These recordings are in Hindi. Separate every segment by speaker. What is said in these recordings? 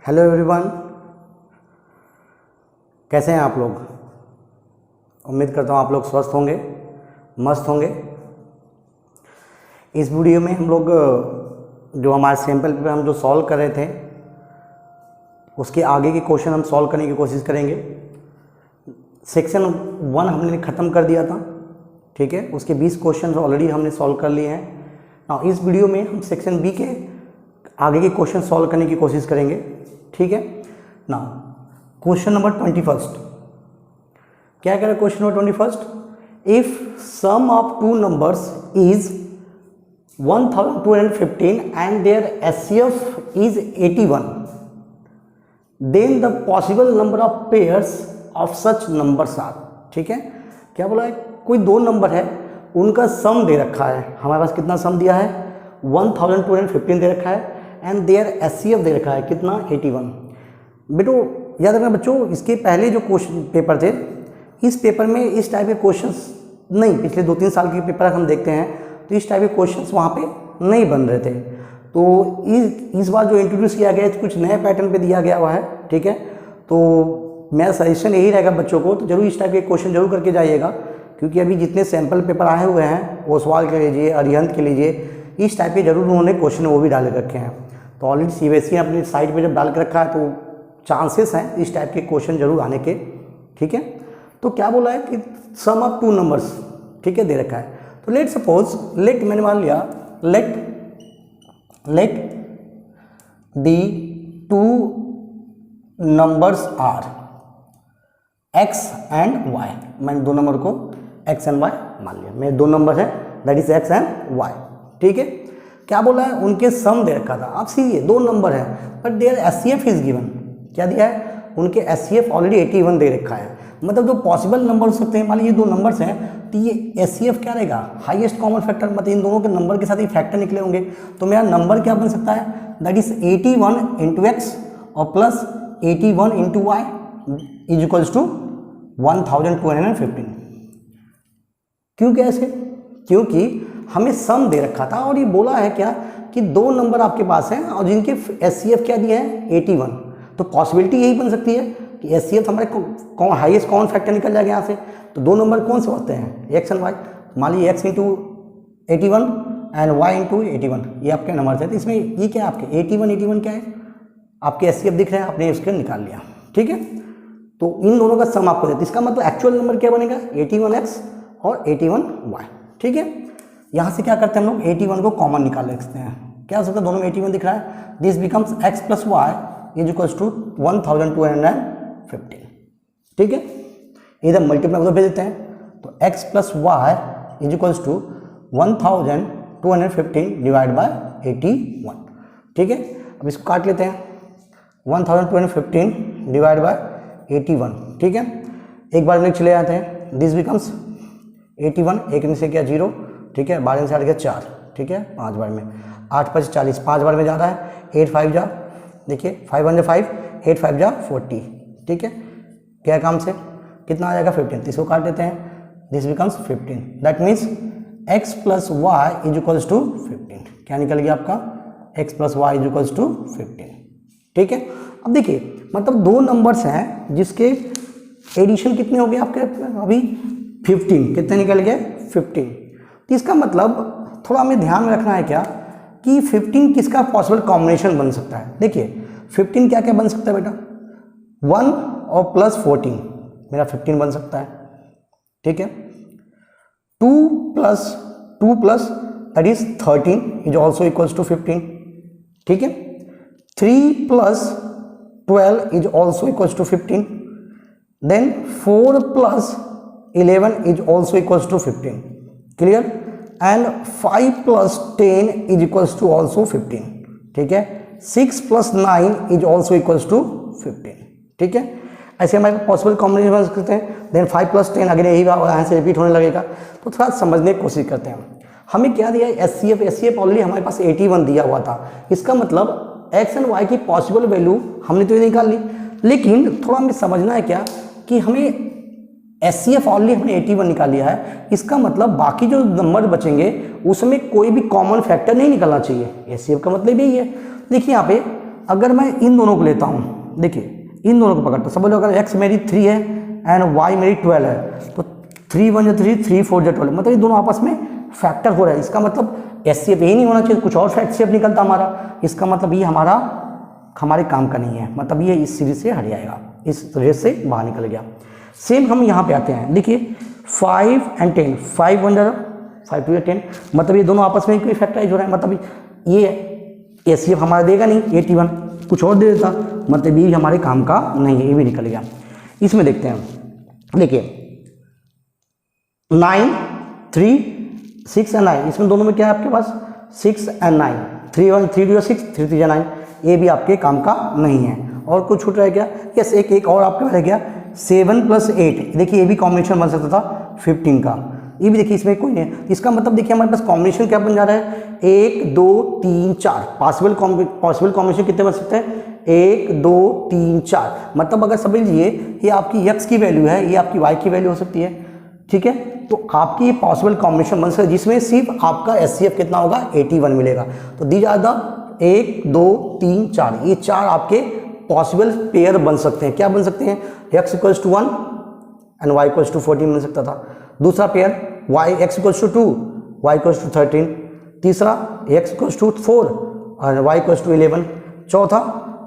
Speaker 1: हेलो एवरीवन, कैसे हैं आप लोग। उम्मीद करता हूँ आप लोग स्वस्थ होंगे, मस्त होंगे। इस वीडियो में हम लोग जो हमारे सैम्पल पे हम जो सॉल्व कर रहे थे उसके आगे के क्वेश्चन हम सॉल्व करने की कोशिश करेंगे। सेक्शन 1 हमने ख़त्म कर दिया था, ठीक है। उसके 20 क्वेश्चन ऑलरेडी हमने सॉल्व कर लिए हैं। ना इस वीडियो में हम सेक्शन बी के आगे के क्वेश्चन सॉल्व करने की कोशिश करेंगे, ठीक है ना। क्वेश्चन नंबर 21 क्या कह रहा है। Question number 21, if sum of two numbers is 1215 and their HCF is 81, then the possible number of pairs of such numbers are. ठीक है, क्या बोला है, कोई दो नंबर है, उनका सम दे रखा है। हमारे पास कितना सम दिया है, 1215 दे रखा है एंड देयर एचसीएफ दे रखा है कितना, 81। बेटो याद रखना बच्चों, इसके पहले जो क्वेश्चन पेपर थे, इस पेपर में इस टाइप के क्वेश्चंस नहीं, पिछले 2-3 साल के पेपर हम देखते हैं तो इस टाइप के क्वेश्चंस वहाँ पे नहीं बन रहे थे। तो इस बार जो इंट्रोड्यूस किया गया है कुछ नए पैटर्न पे दिया गया हुआ है, ठीक है। तो मेरा सजेशन यही रहेगा बच्चों को, तो जरूर इस टाइप के क्वेश्चन जरूर करके जाइएगा, क्योंकि अभी जितने सैम्पल पेपर आए हुए हैं ओसवाल के लीजिए, अरिहंत के लीजिए, इस टाइप के जरूर उन्होंने क्वेश्चन वो भी डाल रखे हैं। तो ऑलरेडी सीबीएसई ने अपनी साइट पे जब डाल के रखा है तो चांसेस हैं इस टाइप के क्वेश्चन जरूर आने के, ठीक है। तो क्या बोला है कि सम ऑफ टू नंबर्स, ठीक है, दे रखा है। तो लेट सपोज, लेट मैंने मान लिया, let the two numbers are x and y. मैंने दो नंबर को एक्स एंड वाई मान लिया, मेरे दो नंबर है that is x and y, ठीक है। क्या बोला है, उनके सम दे रखा था। आप सीखिए, दो नंबर है but their HCF is given. क्या दिया है, उनके एचसीएफ ऑलरेडी 81 दे रखा है। मतलब जो पॉसिबल नंबर हो सकते हैं, मान लीजिए दो नंबर्स हैं तो ये एचसीएफ क्या रहेगा, हाईएस्ट कॉमन फैक्टर, मतलब इन दोनों के नंबर के साथ ही फैक्टर निकले होंगे। तो मेरा नंबर क्या बन सकता है, दैट इज 81 इंटू एक्स और plus 81 into y is equals to 1215। क्यों कैसे, क्योंकि हमें सम दे रखा था और ये बोला है क्या कि दो नंबर आपके पास हैं और जिनके एचसीएफ क्या दिया है, 81। तो पॉसिबिलिटी यही बन सकती है कि एचसीएफ हमारे हाईएस्ट कॉमन फैक्टर निकल जाएगा यहाँ से। तो दो नंबर कौन से होते हैं, एक्स एंड वाई। मान लीजिए x into 81 and y into 81, ये आपके नंबर थे। तो इसमें ये क्या है, आपके 81 क्या है, आपके एचसीएफ दिख रहे हैं, आपने उसके निकाल लिया, ठीक है। तो इन दोनों का सम आपको देते, इसका मतलब एक्चुअल नंबर क्या बनेगा, 81x और 81y, ठीक है। यहाँ से क्या करते हैं हम लोग, 81 को कॉमन निकाल सकते हैं। क्या हो सकता है, दोनों में 81 दिख रहा है, this becomes x plus y is equals to 1215, ठीक है। इधर मल्टीप्लाई उधर भेज देते हैं, तो x plus y is equals to 1215 divide by 81, ठीक है। अब इसको काट लेते हैं, 1215 डिवाइड बाय 81, ठीक है। एक बार में चले जाते हैं, दिस बिकम्स 81, एक में से क्या 0, ठीक है, 12 में से हट गया 4, ठीक है, 5 बार में 8 5 40, 5 बार में जा रहा है, 8 5 जा, देखिए 5 1 जा 5, 8 5 जा 40, ठीक है। क्या काम से कितना आ जाएगा, 15। तो इसको काट देते हैं, this becomes 15, that means x plus y is equals to 15। क्या निकल गया आपका, x plus y is equals to 15, ठीक है। अब देखिए, मतलब दो नंबर्स हैं जिसके एडिशन कितने हो गए आपके अभी 15, कितने निकल गए 15। तो इसका मतलब थोड़ा हमें ध्यान में रखना है क्या कि 15 किसका पॉसिबल कॉम्बिनेशन बन सकता है। देखिए 15 क्या क्या बन सकता है बेटा, 1 और प्लस 14 मेरा 15 बन सकता है, ठीक है। 2 plus that is 13 is also equals to 15, ठीक है। 3 plus 12 is also equals to 15, then 4 plus 11 is also equals to 15, clear. And 5 plus 10 is equals to also 15, ठीक है। 6 plus 9 is also equals to 15, ठीक है। ऐसे हमारे पॉसिबल कॉम्बिनेशन बन सकते हैं। देन 5 प्लस 10 अगर यही यहाँ से रिपीट होने लगेगा, तो थोड़ा समझने की कोशिश करते हैं। हमें क्या दिया है, एचसीएफ ऑलरेडी हमारे पास 81 दिया हुआ था। इसका मतलब एक्स एंड वाई की पॉसिबल वैल्यू हमने तो ये निकाल ली, लेकिन थोड़ा हमें समझना है क्या कि हमें एचसीएफ ऑलरेडी हमने 81 निकाल लिया है। इसका मतलब बाकी जो नंबर बचेंगे उसमें कोई भी कॉमन फैक्टर नहीं निकलना चाहिए। एचसीएफ का मतलब यही है। देखिए यहाँ पे अगर मैं इन दोनों को लेता हूँ, देखिए इन दोनों को पकड़ता, समझ लो अगर x मेरी 3 है एंड y मेरी 12 है, तो 3 1 जा 3, 3 4 जा 12, मतलब ये दोनों आपस में फैक्टर हो रहा है। इसका मतलब एचसीएफ यही नहीं होना चाहिए, कुछ और एचसीएफ निकलता हमारा। इसका मतलब ये हमारे काम का नहीं है, मतलब ये इस सीरीज से हट जाएगा, इस रेस से बाहर निकल गया। सेम हम यहाँ पे आते हैं, देखिए 5 एंड 10, 5 1 जा 5 2 10, मतलब ये दोनों आपस में कोई फैक्टराइज हो रहा है, मतलब ये एचसीएफ हमारा देगा नहीं 81, कुछ और दे देता, मतलब ये हमारे काम का नहीं है, ये भी निकल गया। इसमें देखते हैं, देखिए 9 3 6 एंड 9, इसमें दोनों में क्या है आपके पास 6 एंड 9, 3 1 3 2 6, 3 3 9, ये भी आपके काम का नहीं है। और कुछ छूट रह गया, यस एक और आपके रह गया 7 + 8, देखिए ये भी कॉम्बिनेशन बन सकता था 15 का, ये भी देखिए इसमें कोई नहीं है। इसका मतलब देखिए हमारे पास कॉम्बिनेशन क्या बन जा रहा है, 1 2 3 4, पॉसिबल कॉम्बिनेशन कितने बन सकते हैं, 1 2 3 4, मतलब अगर समझ लीजिए ये आपकी x की वैल्यू है, ये आपकी y की वैल्यू हो सकती है, ठीक है। तो आपकी पॉसिबल कॉम्बिनेशन बन सकता है जिसमें सिर्फ आपका एचसीएफ कितना होगा 81 मिलेगा। तो दी जा 1 2 3 4, ये 4 आपके पॉसिबल पेयर बन सकते हैं। क्या बन सकते हैं, x = 1 एंड y = 14 बन सकता था। दूसरा पेयर x = 2, y = 13, तीसरा x = 4 और y = 11, चौथा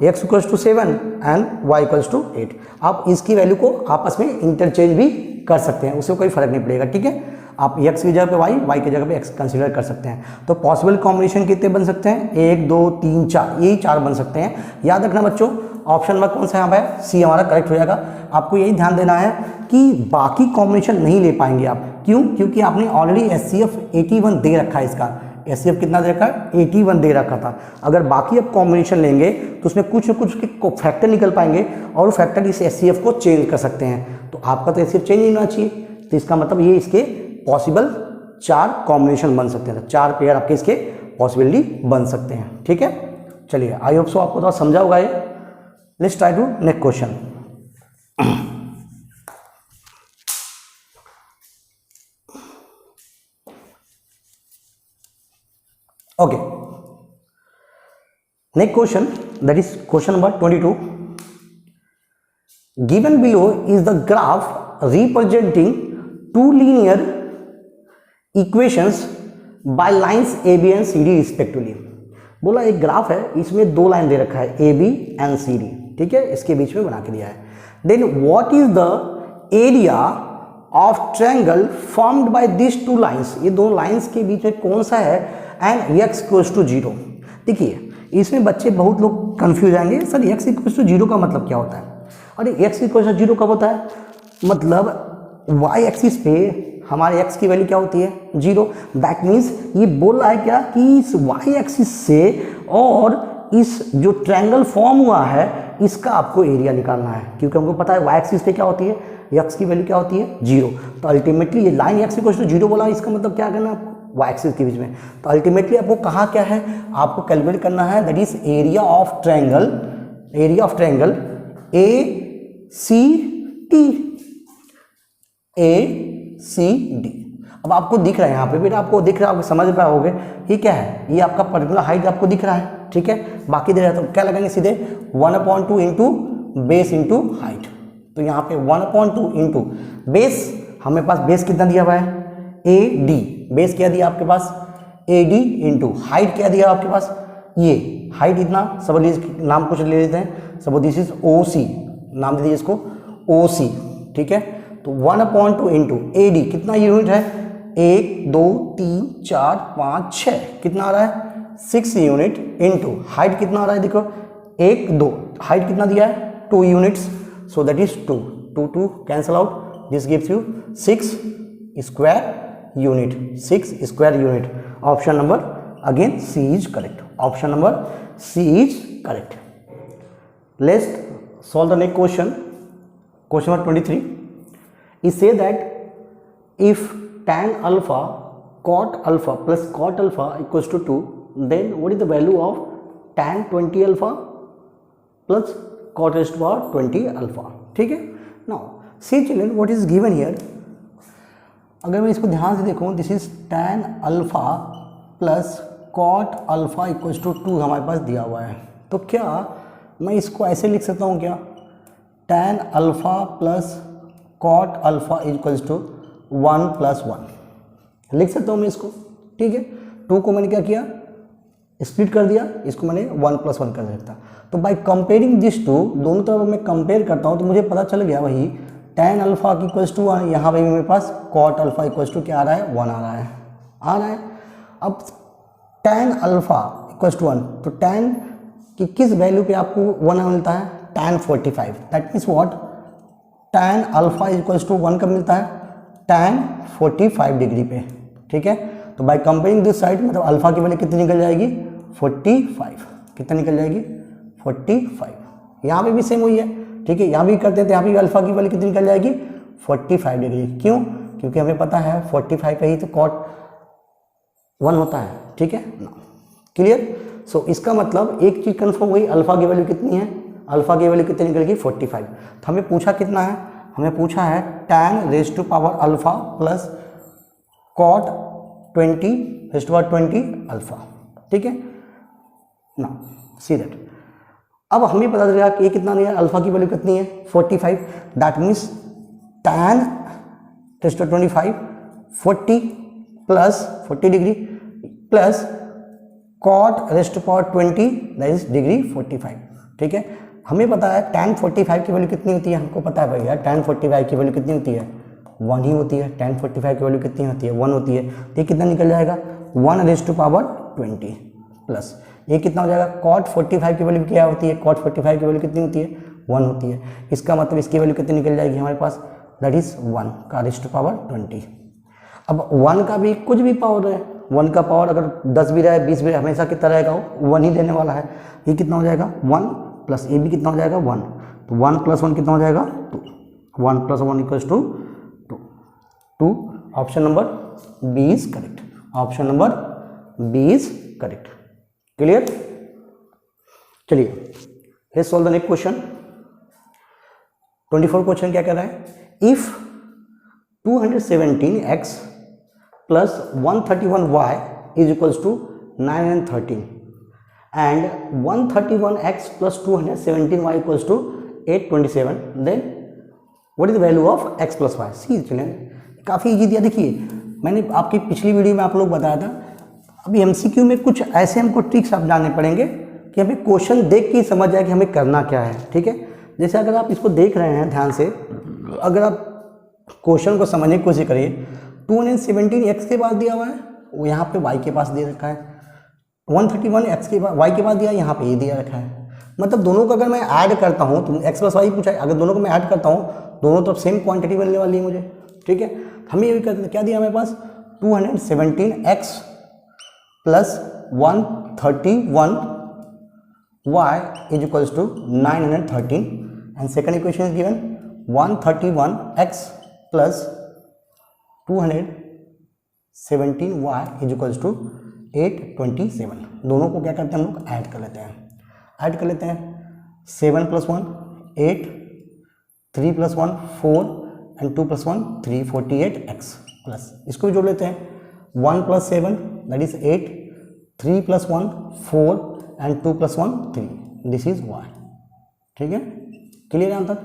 Speaker 1: x = 7 एंड y = 8। आप इसकी वैल्यू को आपस में इंटरचेंज भी कर सकते हैं, उससे कोई फर्क नहीं पड़ेगा, ठीक है। आप x की जगह पे y की जगह पे x कंसीडर कर सकते हैं। तो पॉसिबल कॉम्बिनेशन कितने बन सकते हैं, 1 2 3 4, यही 4 बन सकते हैं। याद रखना बच्चों, ऑप्शन नंबर कौन सा यहाँ पे सी हमारा करेक्ट हो जाएगा। आपको यही ध्यान देना है कि बाकी कॉम्बिनेशन नहीं ले पाएंगे आप, क्यों, क्योंकि आपने ऑलरेडी एचसीएफ 81 दे रखा है, इसका एचसीएफ कितना दे रखा है 81 दे रखा था। अगर बाकी आप कॉम्बिनेशन लेंगे तो उसमें कुछ न कुछ के फैक्टर निकल पाएंगे और वो फैक्टर इस एचसीएफ को चेंज कर सकते हैं। तो आपका तो एचसीएफ चेंज नहीं होना चाहिए, तो इसका मतलब ये इसके पॉसिबल 4 कॉम्बिनेशन बन सकते हैं, तो 4 पेयर आपके इसके पॉसिबिलिटी बन सकते हैं, ठीक है। चलिए आई होप सो आपको थोड़ा समझा होगा ये। Let's try to next question. Okay, next question, that is question number 22. Given below is the graph representing two linear equations by lines AB and CD respectively. बोला एक ग्राफ है, इसमें दो लाइन दे रखा है AB and CD, ठीक है, इसके बीच में बना के दिया है। Then what is the area of triangle formed by these two lines? ये दोनों लाइंस के बीच में कौन सा है एंड x = 0। देखिए इसमें बच्चे बहुत लोग कंफ्यूज आएंगे, सर x = 0 का मतलब क्या होता है। अरे x = 0 कब होता है, मतलब y एक्सिस पे हमारे x की वैल्यू क्या होती है 0। दैट मीन्स ये बोल रहा है क्या कि इस y एक्सिस से और इस जो ट्रायंगल फॉर्म हुआ है इसका आपको एरिया निकालना है, क्योंकि हमको पता है y एक्सिस पे क्या होती है, x की वैल्यू क्या होती है 0। तो अल्टीमेटली ये लाइन x = 0 बोला, इसका मतलब क्या करना है आपको y एक्सिस के बीच में। तो अल्टीमेटली आपको कहा क्या है, आपको कैलकुलेट करना है, that is area of triangle ACD। अब आपको दिख रहा है यहाँ पे बेटा, आपको दिख रहा है, आपको समझ पाओगे ये क्या है, ये आपका पर्टिकुलर हाइट आपको दिख रहा है, ठीक है। बाकी दे रहा है तो क्या लगाएंगे, सीधे 1/2 इंटू बेस इंटू हाइट। तो यहाँ पे 1/2 इंटू बेस, हमें पास बेस कितना दिया हुआ है AD, बेस क्या दिया आपके पास AD इंटू हाइट क्या दिया आपके पास, ये हाइट इतना, सब नाम कुछ ले लेते हैं, सब दिस इज OC, नाम दे दीजिए इसको OC, ठीक है। तो 1/2 इंटू AD कितना यूनिट है, 1 2 3 4 5 6, कितना आ रहा है 6 यूनिट इंटू हाइट कितना आ रहा है, देखो 1 2, हाइट कितना दिया है 2 units, so that is 2 2 2 cancel out, this gives you 6 square unit, 6 square unit. Option number again C is correct, option number C is correct. Let's solve the next question, question number 23 is say that if tan alpha cot alpha plus cot alpha equals to 2, then what is the value of tan 20 alpha plus cot raised to power 20 alpha, ठीक है। Now see children what is given here, अगर मैं इसको ध्यान से देखूं, this is tan alpha plus cot alpha equals to 2 हमारे पास दिया हुआ है, तो क्या मैं इसको ऐसे लिख सकता हूँ क्या, tan alpha plus cot alpha equals to 1+1 लिख सकता हूँ मैं इसको, ठीक है। 2 को मैंने क्या किया, स्प्लिट कर दिया, इसको मैंने 1+1 कर देता। तो बाय कंपेयरिंग दिस टू, दोनों तरफ मैं कंपेयर करता हूँ तो मुझे पता चल गया वही tan अल्फ़ा इक्वल्स टू 1, यहाँ पे मेरे पास कॉट अल्फ़ा इक्वल्स टू क्या आ रहा है, 1 आ रहा है। अब tan अल्फ़ा इक्वल्स टू 1, तो tan की किस वैल्यू पे आपको 1 मिलता है, tan 45, that means what, tan alpha equals to 1 कब मिलता है, tan 45 डिग्री पे, ठीक है। तो बाय कंपेयरिंग दिस साइड मतलब अल्फ़ा की वैल्यू कितनी निकल जाएगी, 45, कितना निकल जाएगी, 45। यहाँ पे भी सेम हुई है, ठीक है, यहाँ भी करते हैं तो यहाँ भी अल्फ़ा की वैल्यू कितनी निकल जाएगी, 45 डिग्री। क्यों, क्योंकि हमें पता है 45 पे ही तो कॉट 1 होता है, ठीक है ना, क्लियर। सो इसका मतलब एक चीज़ कन्फर्म हुई, अल्फ़ा की वैल्यू कितनी है, अल्फ़ा की वैल्यू कितनी निकलेगी, 45। तो हमें पूछा कितना है, हमें पूछा है tan raise to power alpha plus cot 20 raise to power 20 alpha, ठीक है ना, सी दैट। अब हमें पता चलेगा कि ये कितना नहीं है, अल्फ़ा की वैल्यू कितनी है, 45, that means tan raise to 25 40 plus 40 degree plus cot raise to power 20 that is degree 45, ठीक है। हमें पता है tan 45 की वैल्यू कितनी होती है, हमको पता है भैया tan 45 की वैल्यू कितनी होती है, 1 ही होती है। tan 45 की वैल्यू कितनी होती है, 1 होती है। तो ये कितना निकल जाएगा, 1 रेज़ टू पावर 20 प्लस ये कितना हो जाएगा, cot 45 की वैल्यू क्या होती है, cot 45 की वैल्यू कितनी होती है, 1 होती है। इसका मतलब इसकी वैल्यू कितनी निकल जाएगी हमारे पास, दैट इज 1 का रेज़ टू पावर 20। अब 1 का भी कुछ भी पावर है, 1 का पावर अगर 10 भी रहे 20 भी रहे, हमेशा कितना रहेगा, वो 1 ही देने वाला है। ये कितना हो जाएगा, 1 प्लस ये भी कितना हो जाएगा, 1। तो 1 + 1 कितना हो जाएगा, 2। 1 + 1 equals to 2। Option number B is correct, option number B is correct, clear. चलिए let's solve the next question. 24 question क्या कह रहा है, if 217x plus 131y is equals to 9 and 13 and 131x plus 217y equals to 827, then what is the value of x plus y? सी चलें, काफ़ी इजी दिया। देखिए मैंने आपकी पिछली वीडियो में आप लोग बताया था, अभी एमसीक्यू में कुछ ऐसे हमको ट्रिक्स आप जानने पड़ेंगे कि हमें क्वेश्चन देख के समझ जाए कि हमें करना क्या है, ठीक है। जैसे अगर आप इसको देख रहे हैं ध्यान से, अगर आप क्वेश्चन को समझने की कोशिश करिए, 217 एक्स के पास दिया हुआ है, वो यहाँ पे वाई के पास दे रखा है, 131 एक्स के पास वाई के पास दिया, यहाँ पे ये दिया रखा है। मतलब दोनों को अगर मैं ऐड करता हूँ तो एक्स प्लस वाई पूछा है, अगर दोनों को मैं ऐड करता हूँ दोनों तो सेम क्वांटिटी मिलने वाली है मुझे, ठीक है। हमें ये भी करते हैं, क्या दिया हमारे पास, 217 x plus 131 y is equals to 913 and second equation is given 131x plus 217y is equals to 827। दोनों को क्या करते हैं हम लोग, ऐड कर लेते हैं 7 + 1 8, 3 + 1 4 and 2 + 1 3, 48x प्लस इसको भी जोड़ लेते हैं, 1 + 7 that is 8, 3 + 1 4 and 2 + 1 3, this is y, ठीक है, क्लियर आंसर।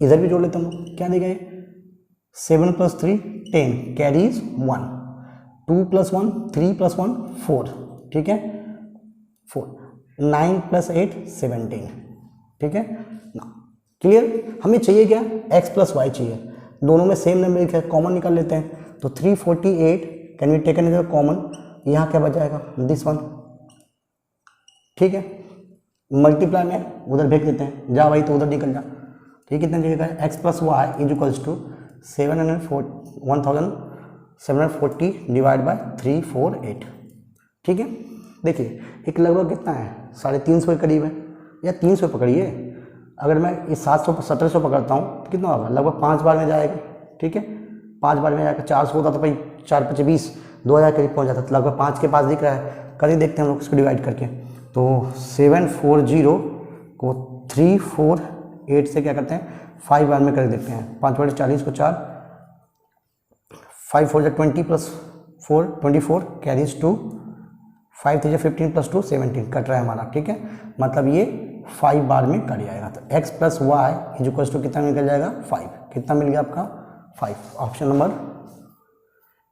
Speaker 1: इधर भी जोड़ लेते हैं हम लोग, क्या देगा ये, 7 + 3 10 कैरीज 1, 2 + 1 3 + 1 4, ठीक है 4, 9 + 8 17, ठीक है ना, क्लियर। हमें चाहिए क्या, x + y चाहिए, दोनों में सेम नंबर कॉमन निकाल लेते हैं, तो 348 can be taken as common, यहाँ क्या बच जाएगा, दिस वन, ठीक है, मल्टीप्लाई में उधर भेज देते हैं, जा भाई तो उधर निकल जा, ठीक है। कितना निकलेगा, x + y is equals to 1740 divide by 348, ठीक है। देखिए एक लगभग कितना है, 350 के करीब है, या 300 पकड़िए, अगर मैं इस 700 1700 पकड़ता हूँ तो कितना होगा, लगभग 5 बार में जाएगा, ठीक है 5 बार में जाएगा, 400 होता तो भाई 4 × 5 = 20, 2000 करीब पहुँच जाता, तो लगभग 5 के पास दिख रहा है, करीब देखते हैं हम लोग इसको डिवाइड करके, तो 740 को 348 से क्या करते हैं 5 बार में कर देखते हैं, 5 × 40 को 4, 5 × 4 = 20 + 4 24 कैरीज 2, 5 3 15 प्लस 2 17 कट रहा है हमारा, ठीक है, मतलब ये 5 बार में कट जाएगा। तो x plus y is equal to कितना निकल जाएगा 5, कितना मिल गया आपका 5। Option number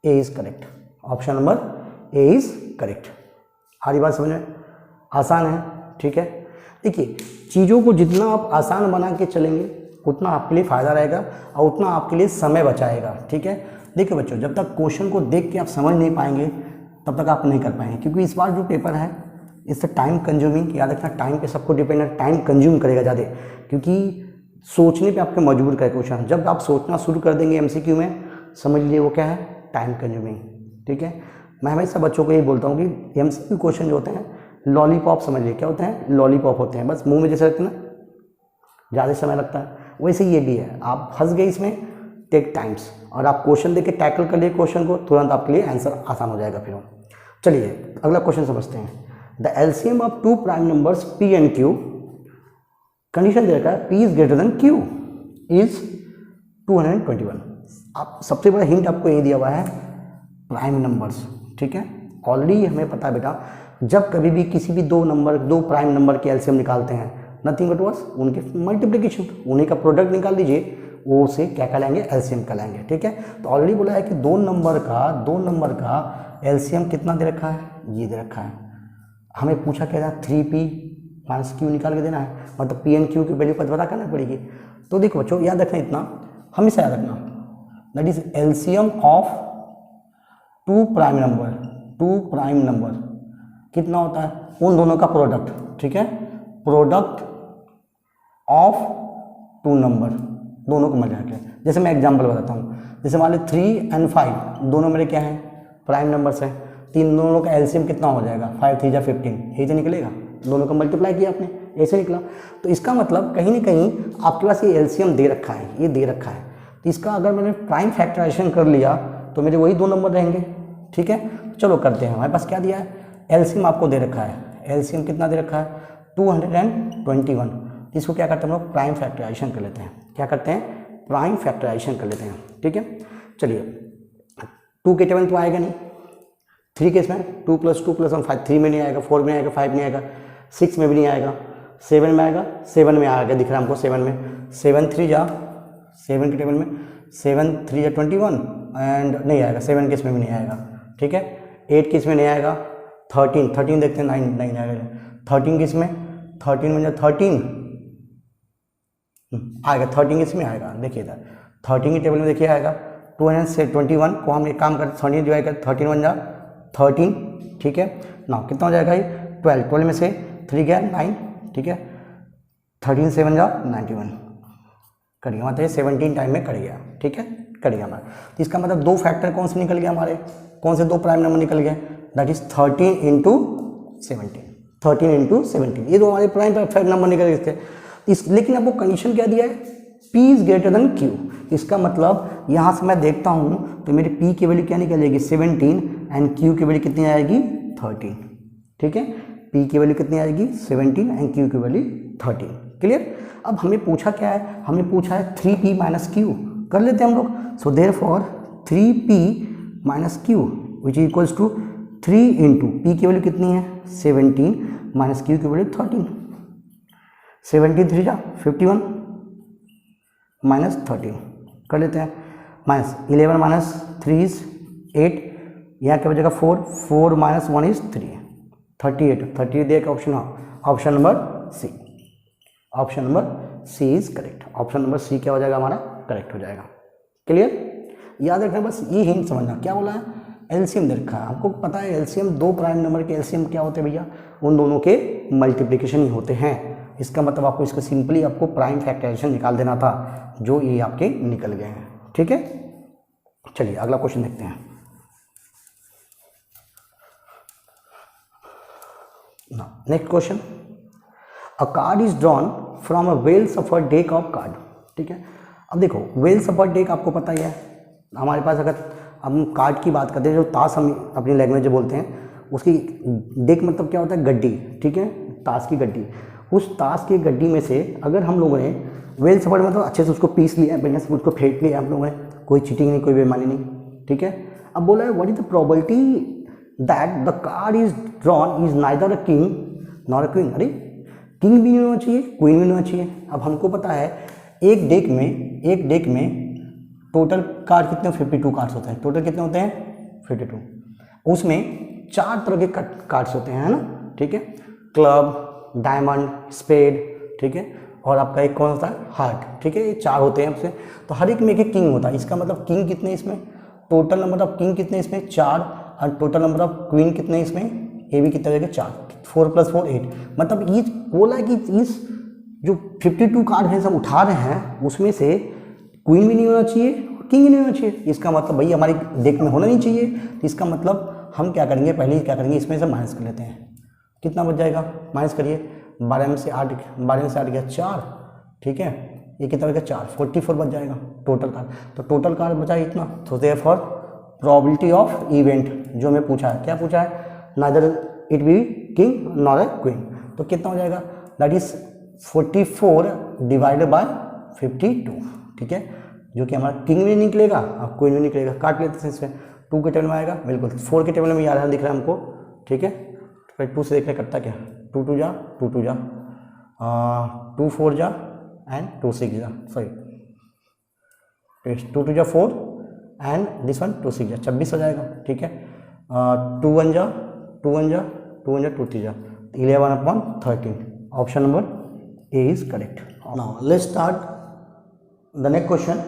Speaker 1: A is correct, option number A is correct. हमारी बात समझ में आसान है, ठीक है। देखिए चीज़ों को जितना आप आसान बना के चलेंगे उतना आपके लिए फ़ायदा रहेगा और उतना आपके लिए समय बचाएगा, ठीक है। देखिए बच्चों, जब तक क्वेश्चन को देख के आप समझ नहीं पाएंगे तब तक आप नहीं कर पाएंगे, क्योंकि इस बार जो पेपर है इससे टाइम कंज्यूमिंग, याद रखना टाइम पे सबको डिपेंड है, टाइम कंज्यूम करेगा ज़्यादा, क्योंकि सोचने पे आपको मजबूर करे क्वेश्चन। जब आप सोचना शुरू कर देंगे एमसीक्यू में, समझ लीजिए वो क्या है, टाइम कंज्यूमिंग, ठीक है। मैं हमेशा बच्चों को यही बोलता हूँ कि एमसीक्यू क्वेश्चन जो होते हैं लॉलीपॉप समझ लीजिए, क्या होते हैं, लॉलीपॉप होते हैं, बस मुंह में जैसे रखते हैं ना, ज़्यादा समय लगता है, वैसे ये भी है। आप फंस गए इसमें, टेक टाइम्स, और आप क्वेश्चन देख के टैकल कर लिए क्वेश्चन को, तुरंत आपके लिए आंसर आसान हो जाएगा। फिर चलिए अगला क्वेश्चन समझते हैं। The LCM of two prime numbers P and Q, condition दे रखा है P is greater than Q is 221। आप सबसे बड़ा हिंट आपको ये दिया हुआ है प्राइम नंबर्स, ठीक है। ऑलरेडी हमें पता है बेटा, जब कभी भी किसी भी दो प्राइम नंबर के एलसीएम निकालते हैं, नथिंग बट वाज उनके मल्टीप्लिकेशन, उन्हीं का प्रोडक्ट निकाल लीजिए, वो उसे क्या कहलाएंगे, एलसीएम कहलाएंगे, ठीक है। तो ऑलरेडी बोला है कि दो नंबर का एलसीएम कितना दे रखा है, ये दे रखा है। हमें पूछा क्या था, 3p माइनस क्यू निकाल के देना है, मतलब पी एंड क्यू की वैल्यू पता करना पड़ेगी। तो देखो बच्चों याद रखना, इतना हमेशा याद रखना, that is LCM of two prime number कितना होता है, उन दोनों का प्रोडक्ट, ठीक है, प्रोडक्ट ऑफ टू नंबर, दोनों को मिला के। जैसे मैं एग्जांपल बताता हूँ, जैसे मान लो 3 और 5 दोनों मेरे क्या हैं, प्राइम नंबर्स हैं, तीन दोनों का एलसीएम कितना हो जाएगा, 5 3 जा 15, यही तो निकलेगा, दोनों का मल्टीप्लाई किया आपने, ऐसे निकला। तो इसका मतलब कहीं ना कहीं आपके पास ये एलसीएम दे रखा है, ये दे रखा है, तो इसका अगर मैंने प्राइम फैक्टराइजेशन कर लिया तो मेरे वही दो नंबर रहेंगे, ठीक है। चलो करते हैं, हमारे पास क्या दिया है, एलसीएम आपको दे रखा है, एलसीएम कितना दे रखा है 221। इसको क्या करते हैं हम लोग, प्राइम फैक्टराइजेशन कर लेते हैं, क्या करते हैं, प्राइम फैक्टराइजेशन कर लेते हैं, ठीक है। चलिए 2 के टेबल तो आएगा नहीं, 3 केस में 2 + 2 + 1 5, 3 में नहीं आएगा, 4 में आएगा, 5 में आएगा, 6 में भी नहीं आएगा, 7 में आएगा, 7 में आएगा, दिख रहा है हमको 7 में, 7 3 जा 7 के टेबल में 7 3 जा 21 एंड नहीं आएगा, 7 केस में भी नहीं आएगा, ठीक है। 8 केस में नहीं आएगा, 13 देखते हैं, 9 आएगा, 13 केस में 13 में 13 आएगा, 13 केस में आएगा, देखिए इधर 13 के टेबल में देखिए आएगा 221 को हम एक काम करते 13 डिवाइड कर, 13 1 जा 13, ठीक है ना, कितना हो जाएगा ये 12 में से 3 गया 9, ठीक है, 13 7 जा 91 कट गया, मतलब 17 टाइम में कट गया, ठीक है, कट गया हमारा। तो इसका मतलब दो फैक्टर कौन से निकल गया हमारे, कौन से दो प्राइम नंबर निकल गए, दैट इज 13 × 17, ये दो हमारे प्राइम नंबर निकल गए इसके। लेकिन आपको कंडीशन क्या दिया है, P is greater then Q, इसका मतलब यहाँ से मैं देखता हूँ तो मेरी P की वैल्यू क्या निकलेगी 17 एंड Q की वैल्यू कितनी आएगी 13, ठीक है, P की वैल्यू कितनी आएगी 17 एंड Q की वैल्यू 13, क्लियर। अब हमें पूछा क्या है, हमें पूछा है 3p - Q, कर लेते हैं हम लोग। So therefore 3p - Q which is equals to 3 into P की वैल्यू कितनी है 17 माइनस Q की वैल्यू 13, 17 3 जा 51 माइनस 13 कर लेते हैं, माइनस 11 माइनस 3 इज 8, यहाँ क्या बचेगा 4 माइनस 1 इज 3, 38 देगा option, option number C, option number C is correct, option number C क्या हो जाएगा हमारा, करेक्ट हो जाएगा, क्लियर। याद रखना बस ये हिंट समझना, क्या बोला है, एलसीएम दे रखा है, हमको पता है एलसीएम दो प्राइम नंबर के एलसीएम क्या होते हैं भैया, उन दोनों के मल्टीप्लिकेशन ही होते हैं। इसका मतलब आपको इसका सिंपली आपको प्राइम फैक्टराइजेशन निकाल देना था, जो ये आपके निकल गए हैं, ठीक है। चलिए अगला क्वेश्चन देखते हैं। Next question, a card is drawn from a well suffered deck of card, ठीक है। अब देखो वेल सफर्ड डेक आपको पता ही है, हमारे पास अगर हम कार्ड की बात करते हैं, जो ताश हम अपनी लैंग्वेज में बोलते हैं, उसकी डेक मतलब क्या होता है, गड्डी, ठीक है, ताश की गड्डी। उस ताश की गड्डी में से अगर हम लोगों ने वेल सफर्ड मतलब अच्छे से उसको पीस लिया, बढ़िया से उसको फेंट लिया हम लोगों ने, कोई चीटिंग नहीं, कोई बेईमानी नहीं, ठीक है। अब बोला है what is the probability that the card is drawn is neither a king nor a queen. अरे किंग भी नहीं होना चाहिए, क्वीन भी नहीं होना चाहिए। अब हमको पता है एक डेक में टोटल कार्ड कितने, 52 कार्ड्स होते हैं। टोटल कितने होते हैं, 52। उसमें 4 तरह के कार्ड्स होते हैं, है ना, ठीक है। क्लब, डायमंड, स्पेड, ठीक है, और आपका एक कौन होता है, हार्ट, ठीक है। ये 4 होते हैं आपसे। तो हर एक में एक किंग होता है। इसका मतलब किंग कितने इसमें, टोटल नंबर ऑफ किंग कितने इसमें, 4, और टोटल नंबर ऑफ क्वीन कितने इसमें, ये भी कितने रहेगा, 4, 4 + 4 8। मतलब ये बोला कि इस जो 52 कार्ड हैं सब उठा रहे हैं, उसमें से क्वीन भी नहीं होना चाहिए, किंग भी नहीं होना चाहिए। इसका मतलब भाई हमारी डेक में होना नहीं चाहिए। तो इसका मतलब हम क्या करेंगे, पहले क्या करेंगे, इसमें से माइनस कर लेते हैं। कितना बच जाएगा, माइनस करिए, 12 में से 8 गया 4, ठीक है, ये कितना बच गया 4, 44 बच जाएगा टोटल कार्ड। तो टोटल कार्ड बचा इतना। तो देयरफॉर प्रोबेबिलिटी ऑफ इवेंट जो हमें पूछा है, क्या पूछा है, neither it be king nor a queen. तो कितना हो जाएगा, दैट इज 44 डिवाइडेड बाय 52, ठीक है, जो कि हमारा किंग भी निकलेगा और क्वीन भी निकलेगा। काट लेते हैं इसमें, 2 के टेबल में आएगा, बिल्कुल 4 के टेबल में आ रहा है, दिख रहा है हमको, ठीक है। फिर 2 से देखने करता क्या, 2 2 जा 2 2 जा 2 4 जा एंड 2 6 जा, सॉरी 2 2 जा 4 एंड दिस वन 2 6 जा, 26 हो जाएगा, ठीक है। 2 1 जा 2 1 जा 2 1 जा 2 3 जा, 11/13। Option number A is correct. Now let's start the next question,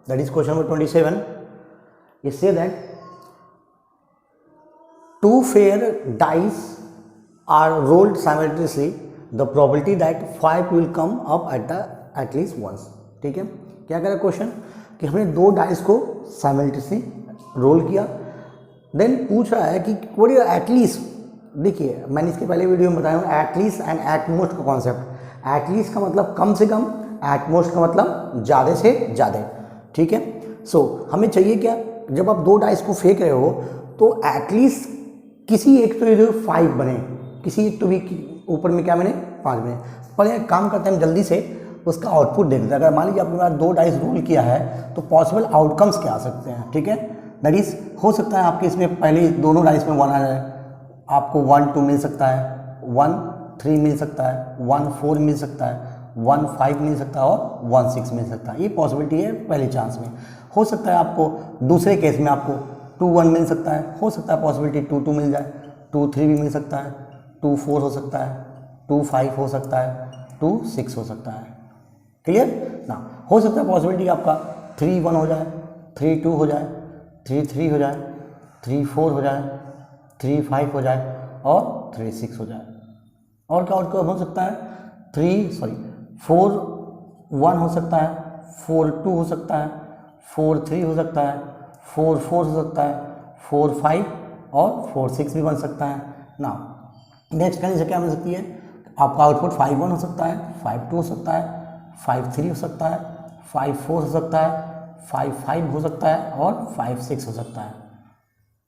Speaker 1: that is question number 27. It says that 2 fair dice are rolled simultaneously, the probability that 5 will come up at least once। ठीक है, क्या कह रहा है क्वेश्चन कि हमने 2 डाइस को साइमल्टेनियसली रोल किया, देन पूछ रहा है कि व्हाट इज एटलीस्ट। देखिए मैंने इसके पहले वीडियो में बताया हूँ एटलीस्ट एंड एटमोस्ट का कॉन्सेप्ट। एटलीस्ट का मतलब कम से कम, एटमोस्ट का मतलब ज़्यादा से ज़्यादा, ठीक है। सो हमें चाहिए क्या, जब आप 2 डाइस को फेंक रहे हो तो एटलीस्ट किसी एक तो ये 5 बने, किसी एक तो भी ऊपर में क्या बने, 5 बने। पर एक काम करते हैं, हम जल्दी से उसका आउटपुट देखते हैं। अगर मान लीजिए आपने 2 डाइस रोल किया है तो पॉसिबल आउटकम्स क्या आ सकते हैं, ठीक है। दैट इज हो सकता है आपके इसमें पहले दोनों डाइस में 1 आ जाए, आपको 1 2 मिल सकता है, 1 3 मिल सकता है, 1 4 मिल सकता है, 1 5 मिल सकता है और 1 6 मिल सकता है। ये पॉसिबिलिटी है पहले चांस में। हो सकता है आपको दूसरे केस में आपको 2 1 मिल सकता है, हो सकता है पॉसिबिलिटी 2 2 मिल जाए, 2 3 भी मिल सकता है, 2 4 हो सकता है, 2 5 हो सकता है, 2 6 हो सकता है। क्लियर ना, हो सकता है पॉसिबिलिटी आपका 3 1 हो जाए, 3 2 हो जाए, 3 3 हो जाए, 3 4 हो जाए, 3 5 हो जाए और 3 6 हो जाए। और क्या आउटकम हो सकता है, 4 1 हो सकता है, 4 2 हो सकता है, 4 3 हो सकता है, 4 4 हो सकता है, 4 5 और 4 6 भी बन सकता है ना। नेक्स्ट कंडीशन क्या बन सकती है, आपका आउटपुट 5 1 हो सकता है, 5 2 हो सकता है, 5 3 हो सकता है, 5 4 हो सकता है, 5 5 हो सकता है और 5 6 हो सकता है,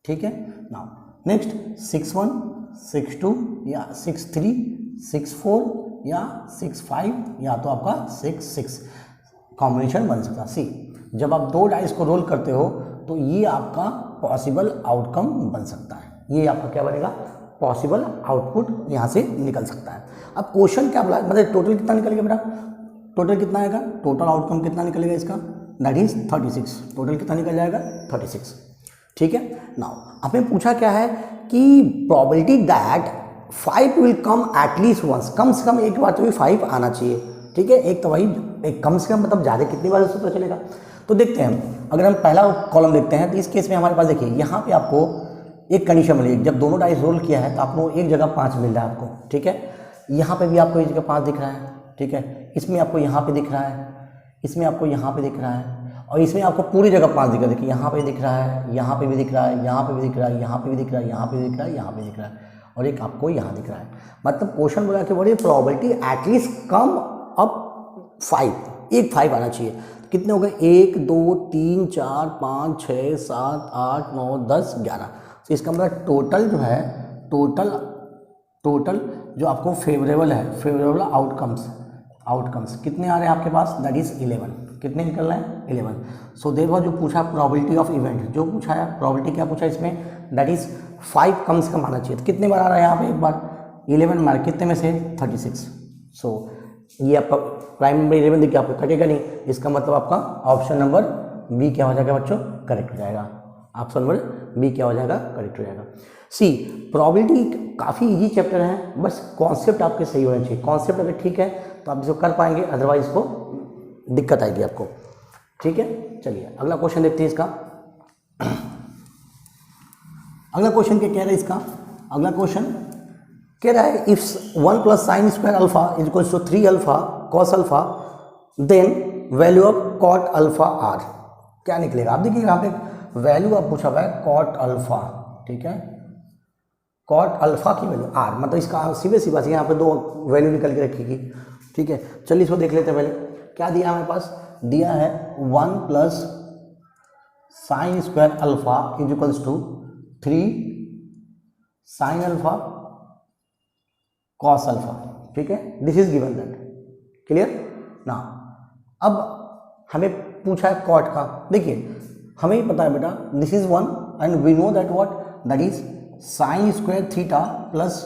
Speaker 1: ठीक है ना। नेक्स्ट 6 1 6 2 या 6 3 6 4 या 6 5 या तो आपका 6 6 कॉम्बिनेशन बन सकता है। सी, जब आप 2 डाइस को रोल करते हो तो ये आपका पॉसिबल आउटकम बन सकता है। ये आपका क्या बनेगा, पॉसिबल आउटपुट यहाँ से निकल सकता है। अब क्वेश्चन क्या बोला, मतलब टोटल कितना निकलेगा बेटा, टोटल कितना आएगा, टोटल आउटकम कितना निकलेगा इसका, दैट इज 36। टोटल कितना निकल जाएगा, 36, ठीक है। नाउ आपने पूछा क्या है कि probability that 5 will come at least once, कम से कम एक बार तो भी 5 आना चाहिए, ठीक है। एक तो वही एक कम से कम मतलब ज़्यादा कितनी बार उससे पता चलेगा। तो देखते हैं हम, अगर हम पहला कॉलम देखते हैं तो इस केस में हमारे पास देखिए यहाँ पे आपको एक कंडीशन मिली, जब दोनों डाइस रोल किया है तो आपको एक जगह 5 मिल रहा है आपको, ठीक है। यहाँ पे भी आपको एक जगह 5 दिख रहा है, ठीक है। इसमें आपको यहाँ पे दिख रहा है, इसमें आपको यहाँ पे दिख रहा है और इसमें आपको पूरी जगह 5 दिख रहा है। देखिए यहाँ पे दिख रहा है, यहाँ पे भी दिख रहा है, यहाँ पे भी दिख रहा है, यहाँ पे भी दिख रहा है, यहाँ पे भी दिख रहा है, यहाँ पे दिख रहा है और एक आपको यहाँ दिख रहा है। मतलब क्वेश्चन बोला कि बड़ी प्रोबेबिलिटी एटलीस्ट कम अप 5, एक 5 आना चाहिए। कितने हो गए, 1 2 3 4 5 6 7 8 9 10 11। तो इसका मतलब टोटल जो है, टोटल जो आपको फेवरेबल है, फेवरेबल आउटकम्स कितने आ रहे हैं आपके पास, दैट इज 11। कितने निकल रहे हैं, 11। सो देयरफॉर जो पूछा प्रोबेबिलिटी ऑफ इवेंट, जो पूछा है प्रोबेबिलिटी क्या पूछा इसमें, दैट इज 5 कम से कम आना चाहिए। तो कितने बार आ रहा है यहाँ पे, एक बार 11 मार, कितने में से 36। सो ये आपका प्राइम नंबर 11 देखिए आपको कटेगा नहीं, इसका मतलब आपका ऑप्शन नंबर बी क्या हो जाएगा बच्चों, करेक्ट हो जाएगा। ऑप्शन नंबर बी क्या हो जाएगा, करेक्ट हो जाएगा। सी प्रोबेबिलिटी काफ़ी इजी चैप्टर है, बस कॉन्सेप्ट आपके सही होने चाहिए। कॉन्सेप्ट अगर ठीक है तो आप इसको कर पाएंगे, अदरवाइज इसको दिक्कत आएगी आपको। ठीक है, चलिए अगला क्वेश्चन देखते हैं इसका। अगला क्वेश्चन क्या कह रहा है इसका, अगला क्वेश्चन कह रहा है if 1 plus sine square alpha is equals to 3 alpha cos alpha then value of cot alpha are, क्या निकलेगा। आप देखिए यहाँ पे वैल्यू आप पूछा हुआ है कॉट अल्फा, ठीक है, कॉट अल्फा की वैल्यू आर, मतलब इसका सीधे सी बात है, यहाँ पे 2 वैल्यू निकल के रखीगी। ठीक है, चलिए इसको देख लेते हैं। पहले क्या दिया हमारे पास, दिया है 1 plus sine square alpha is equals to 3 sine alpha cos alpha. ठीक है, this is given that, clear ना। अब हमें पूछा है कॉट का, देखिए हमें ही पता है बेटा this is 1 and we know that what that is sine square theta plus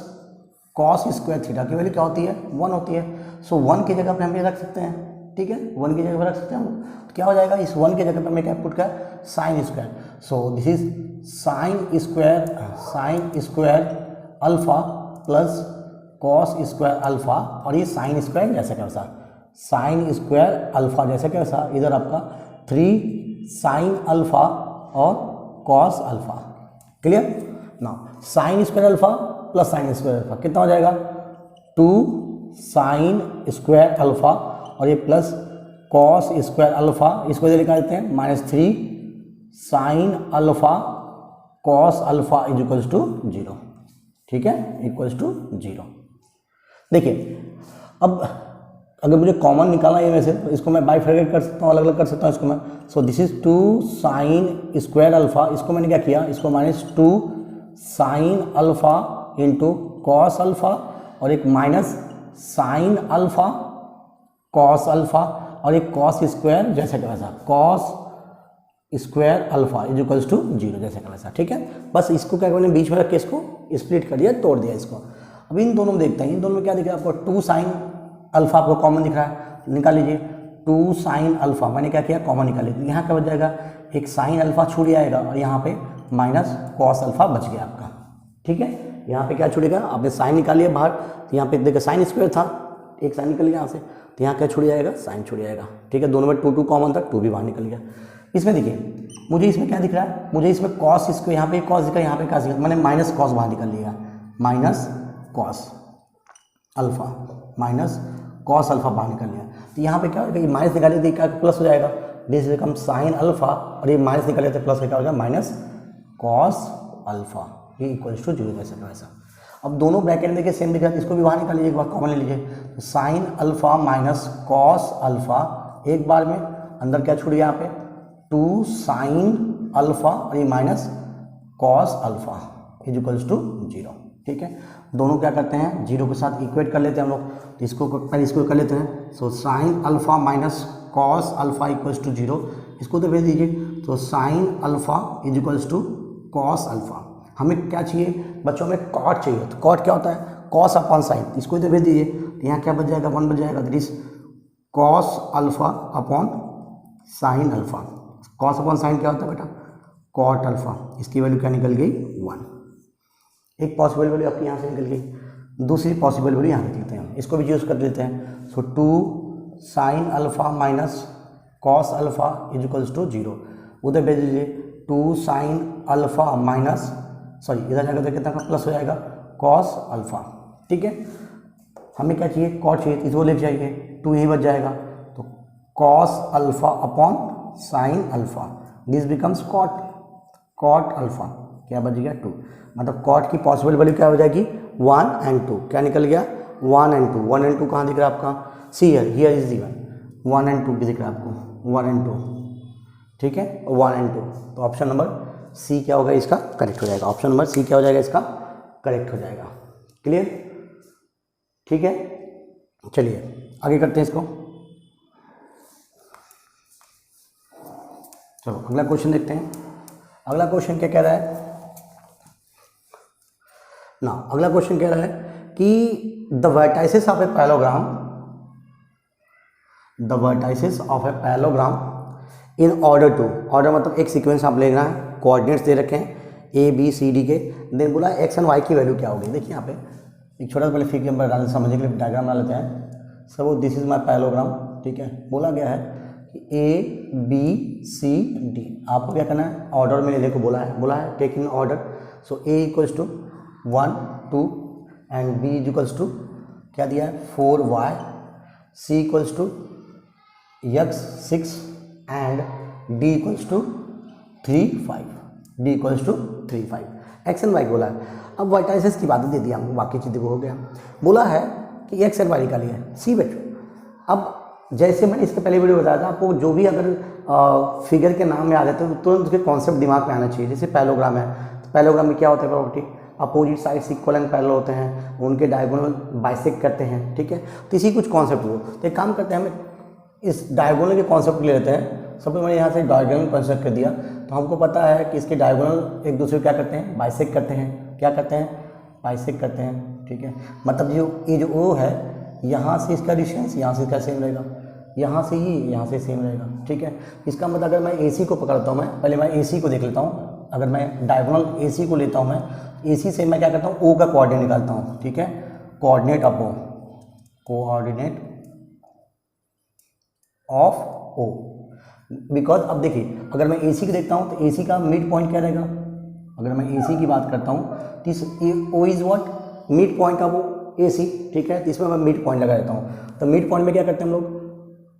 Speaker 1: cos square theta की वैल्यू क्या होती है, 1 होती है। सो 1 की जगह पे हम ये रख सकते हैं, ठीक है, 1 की जगह पर रख सकते हैं हम, तो क्या हो जाएगा, इस 1 की जगह पर हमने क्या पुट किया, sine square. So this is sine square alpha plus cos square alpha, और ये साइन स्क्वायर जैसा क्या वैसा, साइन स्क्वायर अल्फा जैसा क्या वैसा, इधर आपका 3 साइन अल्फा और कॉस अल्फा, क्लियर ना। Sign square alpha plus sine square alpha कितना हो जाएगा, 2 साइन स्क्वायर अल्फा और ये प्लस कॉस स्क्वायर अल्फा, इसको इधर निकाल देते हैं, -3 sine alpha cos alpha is equals to 0। ठीक है, इक्वल्स टू 0। देखिए अब अगर मुझे कॉमन निकालना है में से, तो इसको मैं बाइफरकेट कर सकता हूँ, अलग अलग कर सकता हूँ इसको मैं। So this is 2 sine square alpha, इसको मैंने क्या किया, इसको -2 sine alpha into cos alpha और एक minus sine alpha cos alpha और एक कॉस स्क्वायर जैसा कि वैसा, cos square alpha is equals to 0 जैसा कि वैसा। ठीक है, बस इसको क्या मैंने बीच में रख के इसको स्प्लिट कर दिया, तोड़ दिया इसको। अब इन दोनों में देखते हैं, इन दोनों में क्या दिख रहा है आपको, 2 साइन अल्फा आपको कॉमन दिख रहा है, निकाल लीजिए 2 साइन अल्फा, मैंने क्या किया कॉमन निकाल लिया, यहाँ क्या बच जाएगा, एक साइन अल्फा छूट जाएगा और यहाँ पे माइनस कॉस अल्फा बच गया आपका। ठीक है, यहाँ पे क्या छूटेगा, आपने साइन निकाल लिया बाहर, तो यहाँ पे देखिए साइन स्क्वायर था, एक साइन निकल गया यहाँ से, तो यहाँ क्या छूट जाएगा, साइन छूट जाएगा। ठीक है, दोनों में 2 कॉमन था, 2 भी बाहर निकल गया। इसमें देखिए मुझे इसमें क्या दिख रहा है, मुझे इसमें कॉस, इसको यहाँ पे कॉस दिखा, यहाँ पे क्या दिखा, मैंने माइनस कॉस बाहर निकल लिया, minus cos alpha, minus cos alpha बाहर निकल लिया, तो यहाँ पे क्या होगा, माइनस निकाले तो क्या प्लस हो जाएगा, दिस बिकम साइन अल्फा और ये माइनस निकाले तो प्लस क्या हो जाएगा, माइनस कॉस अल्फा, ये इक्वल्स टू 0 जैसा वैसा। अब दोनों ब्रैकेट में देखिए सेम दिख रहा है, इसको भी बाहर निकाल लीजिए, एक बार कॉमन ले लीजिए, तो sine alpha minus cos alpha, एक बार में अंदर क्या छूट गया यहाँ पे 2 साइन अल्फा और ये minus cos alpha is equals to 0। ठीक है, दोनों क्या करते हैं 0 के साथ इक्वेट कर लेते हैं हम लोग, तो इसको पहले इसको कर लेते हैं। So sine alpha minus cos alpha equals to 0, इसको तो भेज दीजिए, तो sine alpha is equals to cos alpha. हमें क्या चाहिए बच्चों, में कॉट चाहिए, तो कॉट क्या होता है, कॉस अपॉन साइन, इसको इधर भेज दीजिए, तो यहाँ क्या बच जाएगा, 1 बच जाएगा, that is cos alpha upon sine alpha. Cos upon sine क्या होता है बेटा, कॉट अल्फा, इसकी वैल्यू क्या निकल गई 1। एक पॉसिबल वैल्यू आपकी यहाँ से निकल गई, दूसरी पॉसिबल वैल्यू यहाँ लिखते हैं, इसको भी यूज़ कर लेते हैं। So 2 sine alpha minus cos alpha is equals to 0, उधर भेज दीजिए 2 साइन अल्फा माइनस, सॉरी इधर जाकर तो कितना का प्लस हो जाएगा, कॉस अल्फा। ठीक है, हमें क्या चाहिए, कॉट चाहिए, इसको लेके जाइए, 2 यही बच जाएगा, तो cos alpha upon sine alpha, this becomes cot alpha, क्या बच गया 2, मतलब कॉट की पॉसिबल वैल्यू क्या हो जाएगी 1 and 2, क्या निकल गया 1 and 2, 1 and 2 कहाँ दिख रहा है आपका, see here is given 1 and 2 दिख रहा है आपको 1 and 2। ठीक है, 1 and 2, तो ऑप्शन नंबर सी क्या होगा इसका करेक्ट हो जाएगा, ऑप्शन नंबर सी क्या हो जाएगा इसका करेक्ट हो जाएगा। क्लियर, ठीक है, चलिए आगे करते हैं इसको। चलो अगला क्वेश्चन देखते हैं। अगला क्वेश्चन क्या कह रहा है, ना अगला क्वेश्चन कह रहा है कि the vertices of a parallelogram, the vertices of a parallelogram in order to, order मतलब एक सीक्वेंस आप ले रहे हैं, कोऑर्डिनेट्स दे रखे हैं ए बी सी डी के, देन बोला एक्स एंड वाई की वैल्यू क्या होगी। देखिए यहाँ पे एक छोटा सा पहले फिगर बना समझने के लिए डायग्राम बना लेते हैं। सब दिस इज माई पैलोग्राम, ठीक है। बोला गया है कि ए बी सी डी, आपको क्या करना है, ऑर्डर में लेने को बोला है take in order. So A equals to 1 2 and B equals to क्या दिया है 4y, C equals to x 6 and D equals to 3 5, D equals to 3 5, X and Y बोला है। अब वर्टाइसेस की बातें दे दी हमको, बाकी चीज़ें को हो गया। बोला है कि एक्स एंड वाई निकाली है, सी बेट। अब जैसे मैंने इसके पहले वीडियो बताया था आपको, जो भी अगर फिगर के नाम में आ जाते हैं तो तुरंत उसके कॉन्सेप्ट दिमाग में आना चाहिए। जैसे पैलोग्राम है, तो पैलोग्राम में क्या होता है property, opposite sides equal and parallel होते हैं, उनके डायगोनल बाइसेक्ट करते हैं, ठीक है। तो इसी कुछ कॉन्सेप्ट हो, तो एक काम करते हैं, हमें इस डायगोनल के कॉन्सेप्ट ले लेते हैं। सबसे मैंने यहाँ से डायगोनल कंसिडर कर दिया, तो हमको पता है कि इसके डायगोनल एक दूसरे को क्या करते हैं, बाइसेक्ट करते हैं। क्या करते हैं, बाइसेक्ट करते हैं, ठीक है। मतलब ये जो ओ है, यहाँ से इसका डिस्टेंस यहाँ से इसका सेम रहेगा, यहाँ से ये यहाँ से सेम रहेगा, ठीक है। इसका मतलब अगर मैं AC को पकड़ता हूँ, मैं पहले मैं AC को देख लेता हूँ। अगर मैं डायगोनल AC को लेता हूँ, मैं AC से मैं क्या करता हूँ, O का कोऑर्डिनेट निकालता हूँ, ठीक है। Coordinate of O, coordinate of O, because अब देखिए अगर मैं AC को देखता हूँ तो AC का मिड पॉइंट क्या रहेगा। अगर मैं AC की बात करता हूँ तो O is what, mid point of AC, ठीक है। तो इसमें मैं मिड पॉइंट लगा देता हूँ। तो मिड पॉइंट में क्या करते हैं हम लोग,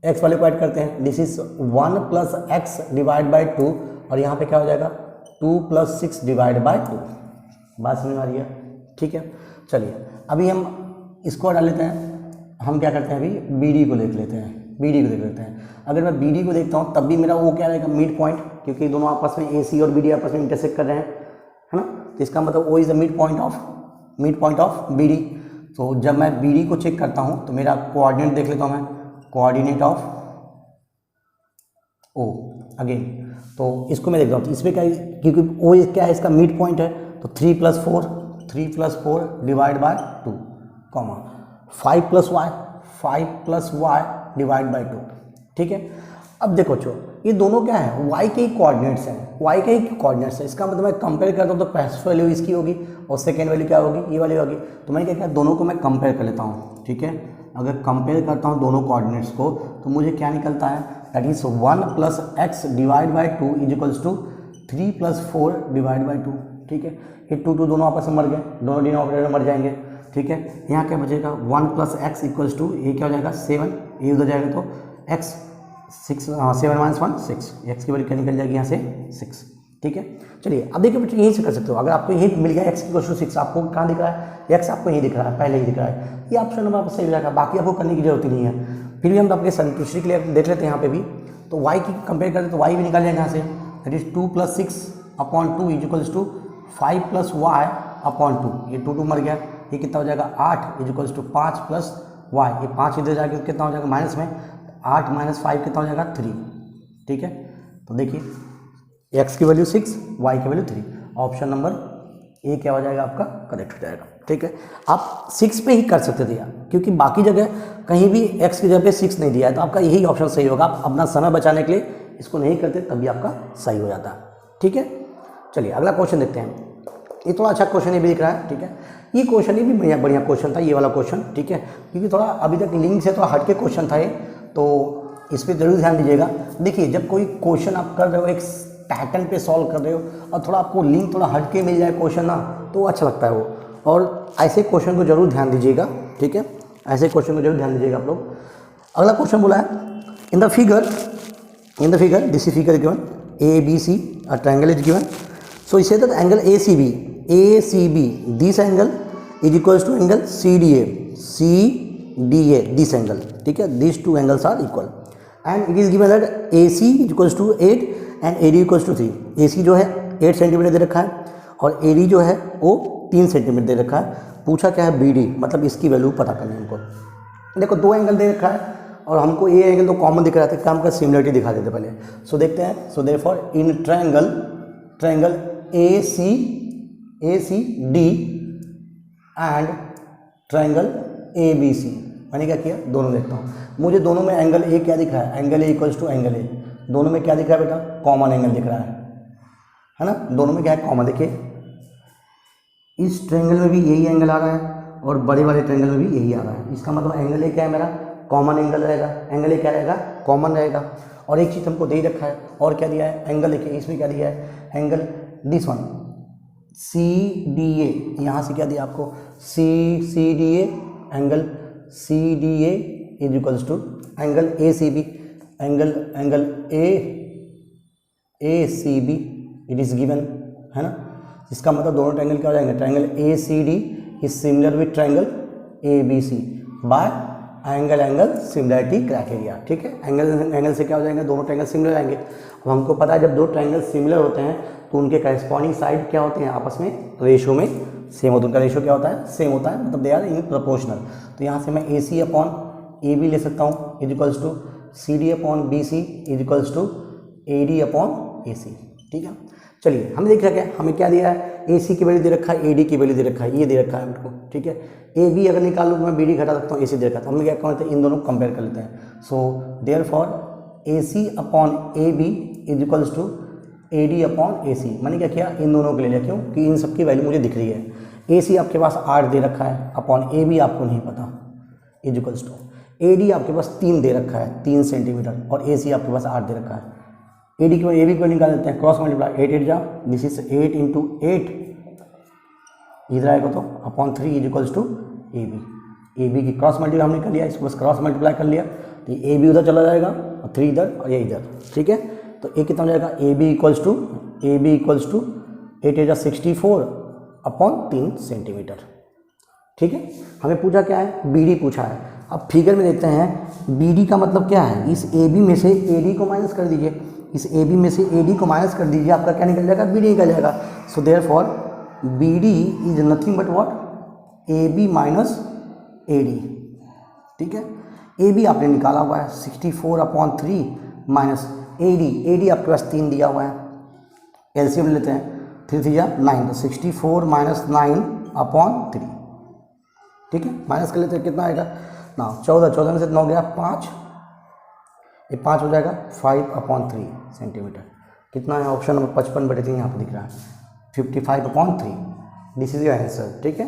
Speaker 1: एक्स वाले को ऐड करते हैं। This is 1 plus X divide by 2, और यहाँ पे क्या हो जाएगा 2 प्लस 6 डिवाइड बाई 2। बात समझ में आ रही है, ठीक है। चलिए अभी हम इसको डाल लेते हैं। हम क्या करते हैं, अभी BD को देख लेते हैं, BD को देख लेते हैं। अगर मैं BD को देखता हूँ तब भी मेरा वो क्या रहेगा, मिड पॉइंट, क्योंकि दोनों आपस में AC और BD आपस में इंटरसेक्ट कर रहे हैं, है ना। तो इसका मतलब O is the mid point of BD। तो जब मैं BD को चेक करता हूँ तो मेरा कोऑर्डिनेट देख लेता हूँ मैं, कोऑर्डिनेट ऑफ O अगेन। तो इसको मैं देखता हूँ, तो इसमें क्या, क्योंकि O क्या है, इसका मिड पॉइंट है, तो 3 plus 4 divide by 2, comma 5 plus Y divide by 2, ठीक है। अब देखो चो, ये दोनों क्या है, y के ही कोऑर्डिनेट्स हैं, इसका मतलब मैं कंपेयर करता हूँ तो फर्स्ट वैल्यू इसकी होगी और सेकेंड वैल्यू क्या होगी, ये वाली होगी। तो मैंने क्या किया, दोनों को मैं कंपेयर कर लेता हूँ, ठीक है। अगर कंपेयर करता हूँ दोनों कोऑर्डिनेट्स को तो मुझे क्या निकलता है, that is 1 plus X divide by 2 is equals to 3 plus 4 divide by 2, ठीक है। ये 2 दोनों आपस में मर गए, दोनों डिनोमिनेटर में मर जाएंगे, ठीक है। यहाँ क्या बचेगा, 1 प्लस एक्स इक्वल्स टू, ये क्या हो जाएगा 7, ये उधर जाएगा तो एक्स 6, 7 माइनस 1 6, एक्स की वैल्यू क्या निकल जाएगी यहाँ से 6, ठीक है। चलिए अब देखिए बच्चे यहीं से कर सकते हो। अगर आपको यही मिल गया एक्स इक्वल्स टू 6, आपको कहाँ दिख रहा है, एक्स आपको यही दिख रहा है, पहले ही दिख रहा है, ये ऑप्शन नंबर आपको सही रहेगा, बाकी आपको करने की जरूरत ही नहीं है। फिर भी हम अपने संतुष्टि के लिए देख लेते हैं यहाँ पे भी, तो वाई की कंपेयर करें तो वाई भी निकाल जाएगा यहाँ से, that is 2 plus 6 upon 2 is equals to 5 plus Y upon 2, ये 2 मर गया, ये कितना हो जाएगा 8 is equals to 5 plus Y, ये 5 इधर जाके कितना हो जाएगा माइनस में, 8 माइनस 5 कितना हो जाएगा 3, ठीक है। तो देखिए एक्स की वैल्यू 6, वाई की वैल्यू 3, ऑप्शन नंबर ए क्या हो जाएगा आपका करेक्ट हो जाएगा, ठीक है। आप 6 पे ही कर सकते थे यार, क्योंकि बाकी जगह कहीं भी एक्स की जगह पे 6 नहीं दिया है, तो आपका यही ऑप्शन सही होगा। आप अपना समय बचाने के लिए इसको नहीं करते तभी आपका सही हो जाता, ठीक है। चलिए अगला क्वेश्चन देखते हैं। ये थोड़ा अच्छा क्वेश्चन ये भी दिख रहा है, ठीक है। ये क्वेश्चन ये भी बढ़िया क्वेश्चन था, ये वाला क्वेश्चन, ठीक है, क्योंकि थोड़ा अभी तक लिंक से थोड़ा हट के क्वेश्चन था ये, तो इस पर जरूर ध्यान दीजिएगा। देखिए जब कोई क्वेश्चन आप कर रहे हो, एक पैटर्न पे सॉल्व कर रहे हो और थोड़ा आपको लिंक थोड़ा हट के मिल जाए क्वेश्चन ना, तो अच्छा लगता है वो, और ऐसे क्वेश्चन को जरूर ध्यान दीजिएगा, ठीक है, ऐसे क्वेश्चन को जरूर ध्यान दीजिएगा आप लोग। अगला क्वेश्चन बोला है, in the figure this is figure given ABC, a triangle is given, so it says that angle ACB, this angle is equals to angle CDA, this angle, ठीक है, these two angles are equal and it is given that AC is equals to 8 and AD equals to 3। AC जो है 8 सेंटीमीटर दे रखा है और AD जो है वो 3 सेंटीमीटर दे रखा है। पूछा क्या है BD, मतलब इसकी वैल्यू पता करनी है हमको। देखो 2 एंगल दे रखा है और हमको ये एंगल तो कॉमन दिख रहा था, काम का सिमिलरिटी दिखा देते पहले। सो देखते हैं, so therefore in triangle ACD and triangle A B C. मैंने क्या किया, दोनों देखता हूँ। मुझे दोनों में एंगल ए क्या दिख रहा है, angle A equals to angle A. दोनों में क्या दिख रहा है बेटा, कॉमन एंगल दिख रहा है ना। दोनों में क्या है, कॉमन। देखिए इस ट्रायंगल में भी यही एंगल आ रहा है और बड़े वाले ट्रायंगल में भी यही आ रहा है। इसका मतलब एंगल ए क्या है मेरा, कॉमन एंगल रहेगा। एंगल ए क्या रहेगा, कॉमन रहेगा। और एक चीज़ हमको दे ही रखा है, और क्या दिया है, एंगल। देखिए इसमें क्या दिया है, angle this one C D A. यहाँ से क्या दिया आपको, C D A, angle C D A is equals to angle A C B, angle A C B it is given, है ना। इसका मतलब दोनों ट्रायंगल क्या हो जाएंगे, triangle A C D is similar with triangle A B C by angle similarity criteria. ठीक है, एंगल से क्या हो जाएंगे, दोनों ट्रायंगल सिमिलर आएंगे। अब हमको पता है जब दो ट्रायंगल सिमिलर होते हैं तो उनके करस्पॉन्डिंग साइड क्या होते हैं, आपस में रेशो में सेम होता है। उनका रेशो क्या होता है, सेम होता है, मतलब दे आर इन प्रोपोर्शनल। तो यहाँ से मैं ए सी अपॉन ए बी ले सकता हूँ is equals to C D upon B C is equals to A D upon A C. ठीक है, चलिए हमें देख रखा है, हमें क्या दिया है, ए सी की वैल्यू दे रखा है, ए डी की वैल्यू दे रखा है, ये दे रखा है हमको। ठीक है, ए बी अगर निकाल लूँ तो मैं बी डी घटा सकता हूँ, ए सी दे रखा है। तो हम क्या करते हैं, इन दोनों को कंपेयर कर लेते हैं। So there for A C upon A B is equals to A D upon A C. मैंने क्या किया, इन दोनों को ले लिया, क्यों कि इन सबकी वैल्यू मुझे दिख रही है। ए सी आपके पास 8 दे रखा है अपॉन ए बी आपको नहीं पता is equals to A D आपके पास 3 दे रखा है 3 सेंटीमीटर, और ए सी आपके पास 8 दे रखा है। ए डी को ए बी को निकाल देते हैं, क्रॉस मल्टीप्लाई 8 8 जा, दिस इज 8 इंटू 8 इधर आएगा तो upon 3 is equals to A B. A B की क्रॉस मल्टीप्लाई हमने कर लिया, इसको बस क्रॉस मल्टीप्लाई कर लिया तो ए बी उधर चला जाएगा और 3 इधर और ये इधर। ठीक है, तो ए कितना हो जाएगा, ए बी इक्वल्स टू 8 8 जा 64 अपॉन 3 सेंटीमीटर। ठीक है, हमें पूछा क्या है, बी डी पूछा है। अब फिगर में देखते हैं बी डी का मतलब क्या है, इस ए बी में से ए डी को माइनस कर दीजिए, इस ए बी में से ए डी को माइनस कर दीजिए, आपका क्या निकल जाएगा, बी डी निकल जाएगा। So there fore B D is nothing but what, A B minus A D. ठीक है, ए बी आपने निकाला हुआ है 64 अपॉन 3 माइनस ए डी आपके पास 3 दिया हुआ है, एलसीएम लेते हैं, 3 3 9, तो 64 माइनस 9 अपॉन 3। ठीक है, माइनस कर लेते हैं, कितना आएगा ना, 14 में से 9 गया 5, ये 5 हो जाएगा 5 अपॉन 3 सेंटीमीटर। कितना है, ऑप्शन नंबर 55/3 यहाँ पर दिख रहा है 55 upon 3। This is your answer. ठीक है।